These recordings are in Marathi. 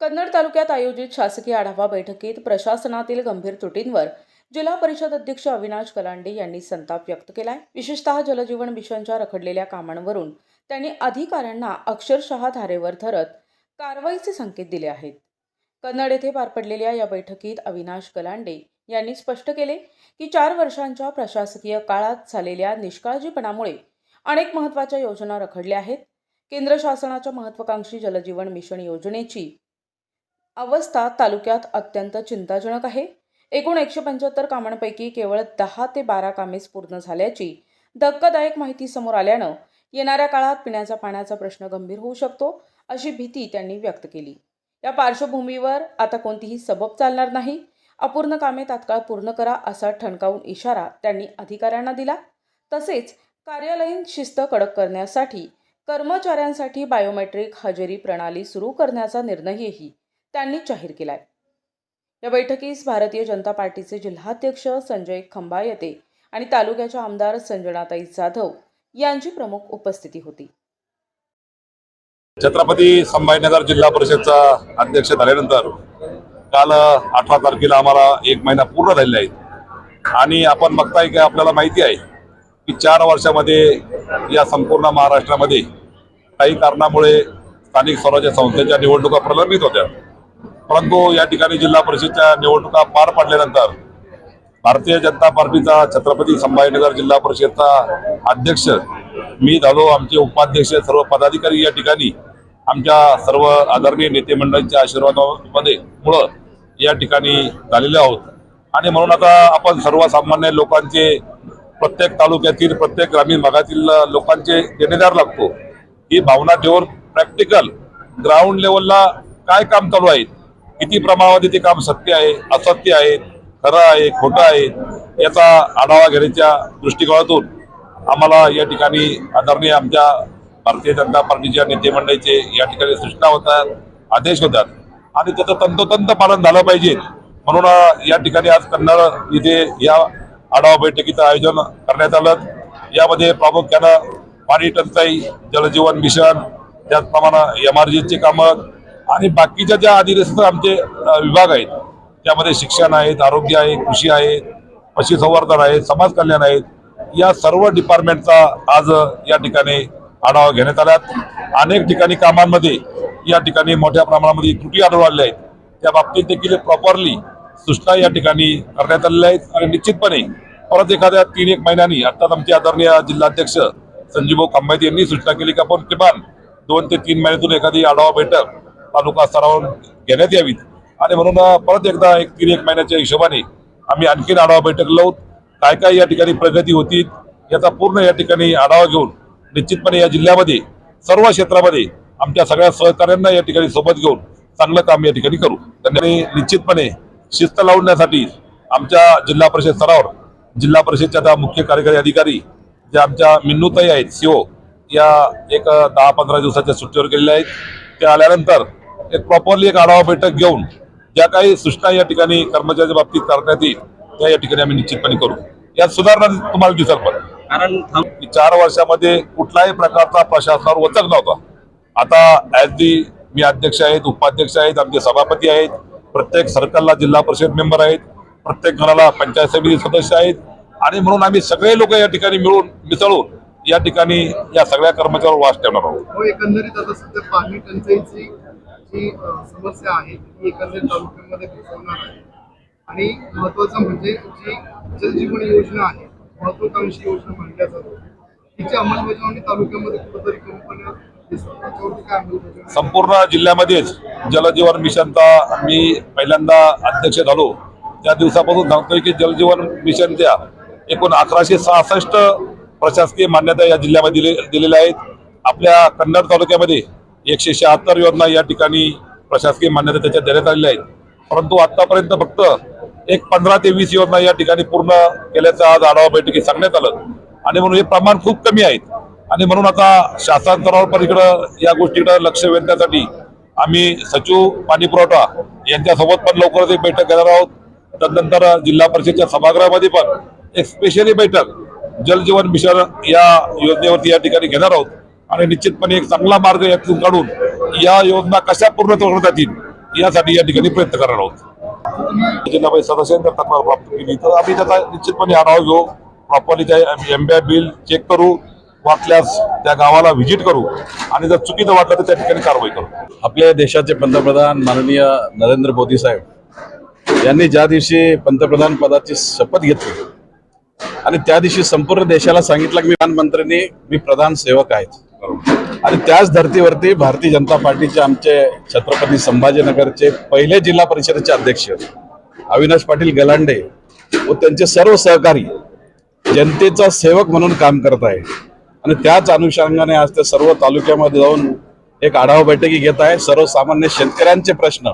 कन्नड तालुक्यात आयोजित शासकीय आढावा बैठकीत प्रशासनातील गंभीर त्रुटींवर जिल्हा परिषद अध्यक्ष अविनाश कलांडे यांनी संताप व्यक्त केलाय। विशेषतः जलजीवन मिशनच्या रखडलेल्या कामांवरून त्यांनी अधिकाऱ्यांना अक्षरशः धारेवर धरत कारवाईचे संकेत दिले आहेत। कन्नड येथे पार पडलेल्या या बैठकीत अविनाश कलांडे यांनी स्पष्ट केले की 4 वर्षांच्या प्रशासकीय काळात झालेल्या निष्काळजीपणामुळे अनेक महत्त्वाच्या योजना रखडल्या आहेत। केंद्र शासनाच्या महत्त्वाकांक्षी जलजीवन मिशन योजनेची अवस्था तालुक्यात अत्यंत चिंताजनक आहे। एकूण 175 कामांपैकी केवळ 10 ते 12 कामेच पूर्ण झाल्याची धक्कादायक माहिती समोर आल्यानं येणाऱ्या काळात पिण्याच्या पाण्याचा प्रश्न गंभीर होऊ शकतो अशी भीती त्यांनी व्यक्त केली। या पार्श्वभूमीवर आता कोणतीही सबब चालणार नाही, अपूर्ण कामे तात्काळ पूर्ण करा असा ठणकावून इशारा त्यांनी अधिकाऱ्यांना दिला। तसेच कार्यालयीन शिस्त कडक करण्यासाठी कर्मचाऱ्यांसाठी बायोमेट्रिक हजेरी प्रणाली सुरू करण्याचा निर्णयही त्यांनी जाहीर केलाय। या बैठकीस भारतीय जनता पार्टीचे जिल्हाध्यक्ष संजय खंबायते आणि तालुक्याच्या आमदार संजनाताई जाधव यांची प्रमुख उपस्थिती होती। छत्रपती संभाजीनगर जिल्हा परिषदचा अध्यक्ष झाल्यानंतर काल 18 तारखेला आम्हाला 1 महिना पूर्ण झालेला आहे आणि आपण बघताय की आपल्याला माहिती आहे की 4 वर्षामध्ये या संपूर्ण महाराष्ट्रामध्ये काही कारणामुळे स्थानिक स्वराज्य संस्थेच्या निवडणुका प्रलंबित होत्या। परंतु या ठिकाणी जिल्हा परिषदच्या निवडणुका पार पडल्यानंतर भारतीय जनता पार्टीचा छत्रपती संभाजीनगर जिल्हा परिषदचा अध्यक्ष मी झालो, आमचे उपाध्यक्ष सर्व पदाधिकारी या ठिकाणी आमच्या सर्व आदरणीय नेते मंडळींच्या आशीर्वादामध्ये मुळे या ठिकाणी झालेले आहोत। आणि म्हणून आता आपण सर्वसामान्य लोकांचे, प्रत्येक तालुक्यातील प्रत्येक ग्रामीण भागातील लोकांचे देणेदार लागतो ही भावना ठेवून प्रॅक्टिकल ग्राउंड लेवलला काय काम चालू आहे, किती प्रमाणामध्ये ते काम सत्य आहे, असत्य आहे, खरं आहे, खोटं आहे याचा आढावा घेण्याच्या दृष्टिकोनातून आम्हाला या ठिकाणी आदरणीय आमच्या भारतीय जनता पार्टीच्या नेते मंडळीचे या ठिकाणी सूचना होतात, आदेश होतात आणि त्याचं तंतोतंत पालन झालं पाहिजे। म्हणून या ठिकाणी आज कन्नड इथे या आढावा बैठकीचं आयोजन करण्यात आलं। यामध्ये प्रामुख्यानं पाणी टंचाई, जलजीवन मिशन, त्याचप्रमाणे MRGचे कामं आणि बाकीच्या ज्या अधिरस्त आमचे विभाग आहेत त्यामध्ये शिक्षण आहेत, आरोग्य आहे, कृषी आहे, पशुसंवर्धन आहे, समाज कल्याण आहे, या सर्व डिपार्टमेंटचा आज या ठिकाणी आढावा घेण्यात आला। अनेक ठिकाणी कामांमध्ये या ठिकाणी मोठ्या प्रमाणामध्ये त्रुटी आढळून आलेल्या आहेत, त्या बाबतीत देखील प्रॉपरली सूचना या ठिकाणी करण्यात आलेल्या आहेत आणि निश्चितपणे परत एखाद्या 3-1 महिन्यांनी आता आमचे आदरणीय जिल्हाध्यक्ष संजीव खंबायते यांनी सूचना केली की आपण किमान 2 ते 3 महिन्यातून एखादी आढावा बैठक तालुका स्तरावर घेण्यात यावीत आणि म्हणून परत एकदा 3-1 महिन्याच्या हिशोबाने आम्ही आणखीन आढावा बैठक लावून काय काय या ठिकाणी प्रगती होती याचा पूर्ण या ठिकाणी आढावा घेऊन निश्चितपणे या जिल्ह्यामध्ये सर्व क्षेत्रामध्ये आमच्या सगळ्या सहकार्यांना या ठिकाणी सोबत घेऊन चांगलं काम या ठिकाणी करू। त्यांनी निश्चितपणे शिस्त लावण्यासाठी आमच्या जिल्हा परिषद स्तरावर जिल्हा परिषदच्या आता मुख्य कार्यकारी अधिकारी ज्या आमच्या मिन्नूताई आहेत CO या एक 10-15 दिवसाच्या सुट्टीवर गेलेल्या आहेत, त्या आल्यानंतर एक प्रॉपरली एक आढावा बैठक घेऊन ज्या काही सूचना या ठिकाणी कर्मचाऱ्यांच्या बाबतीत करण्यात येईल त्या या ठिकाणी आम्ही निश्चितपणे करू। यात सुधारणा तुम्हाला दिसेल पण कारण 4 वर्षामध्ये कुठल्याही प्रकारचा प्रशासनावर वचक नव्हता। आता मी अध्यक्ष आहेत, उपाध्यक्ष आहेत, आमचे सभापती आहेत, प्रत्येक सर्कलला जिल्हा परिषद मेंबर आहेत, प्रत्येक घराला पंचायत समिती सदस्य आहेत आणि म्हणून आम्ही सगळे लोक या ठिकाणी मिळून मिसळून या ठिकाणी या सगळ्या कर्मचाऱ्यांवर वास ठेवणार आहोत। एकंदरीत आता सध्या पाणी टंचाईची जी समस्या आहे ती एकंदरीत तालुक्यामध्ये भेडसावणार आहे आणि महत्वाचं म्हणजे जी जलजीवन योजना आहे, महत्वाकांक्षी योजना म्हटल्या जातो, तिची अंमलबजावणी तालुक्यामध्ये कुठेतरी कंपन्या संपूर्ण जिल्ह्यामध्येच जलजीवन मिशनचा मी पहिल्यांदा अध्यक्ष झालो त्या दिवसापासून सांगतोय की जलजीवन मिशनच्या एकूण 1166 प्रशासकीय मान्यता या जिल्ह्यामध्ये दिलेल्या आहेत। आपल्या कन्नड तालुक्यामध्ये 176 योजना या ठिकाणी प्रशासकीय मान्यता त्याच्यात देण्यात आलेल्या आहेत, परंतु आतापर्यंत फक्त एक 15 ते 20 योजना या ठिकाणी पूर्ण केल्याचं आज आढावा बैठकीत सांगण्यात आलं आणि म्हणून हे प्रमाण खूप कमी आहे आणि म्हणून आता शासन स्तरावर पण इकडं या गोष्टीकडे लक्ष वेधण्यासाठी आम्ही सचिव पाणी पुरवठा यांच्यासोबत पण लवकरच एक बैठक घेणार आहोत। तदनंतर जिल्हा परिषदेच्या सभागृहामध्ये पण एक स्पेशली बैठक जलजीवन मिशन या योजनेवरती या ठिकाणी घेणार आहोत आणि निश्चितपणे एक चांगला मार्ग यातून काढून या योजना कशा पूर्ण करण्यात येतील यासाठी या ठिकाणी प्रयत्न करणार आहोत. जिल्हा परिषद सदस्यांनी जर तक्रार प्राप्त केली तर आम्ही त्याचा निश्चितपणे आढावा घेऊ, प्रॉपरली त्या एमबीआय बिल चेक करू, वाटल्यास त्या गावाला व्हिजिट करू आणि जर चुकीचं वाटलं तर त्या ठिकाणी कारवाई करू. आपल्या देशाचे पंतप्रधान माननीय नरेंद्र मोदी साहेब यांनी ज्या दिवशी पंतप्रधान पदाची शपथ घेतली आणि त्या दिवशी संपूर्ण देशाला सांगितलं की मी प्रधान सेवक आहे. आणि त्याच धर्तीवरती भारतीय जनता पार्टीचे आमचे छत्रपती संभाजीनगरचे पहिले जिल्हा परिषदेचे अध्यक्ष अविनाश पाटील गलांडे व त्यांचे सर्व सहकारी जनतेचा सेवक म्हणून काम करत आहे. आणि त्याच अनुषंगाने आज ते सर्व तालुक्यामध्ये जाऊन एक आढावा बैठकी घेत आहे. सर्वसामान्य शेतकऱ्यांचे प्रश्न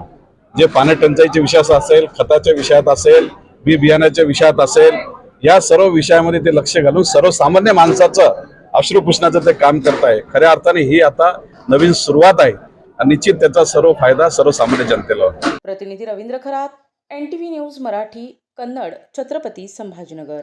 जे पाणी टंचाईच्या विषयात असेल, खताच्या विषयात असेल, बी बियाण्याच्या विषयात असेल, या सर्व विषयामध्ये ते लक्ष घालून सर्वसामान्य माणसाचं अश्रू पुसण्याचं ते काम करत आहे. खऱ्या अर्थाने ही आता नवीन सुरुवात आहे आणि निश्चित त्याचा सर्व फायदा सर्वसामान्य जनतेला होईल. प्रतिनिधी रवींद्र खरात, NTV न्यूज मराठी, कन्नड, छत्रपती संभाजीनगर.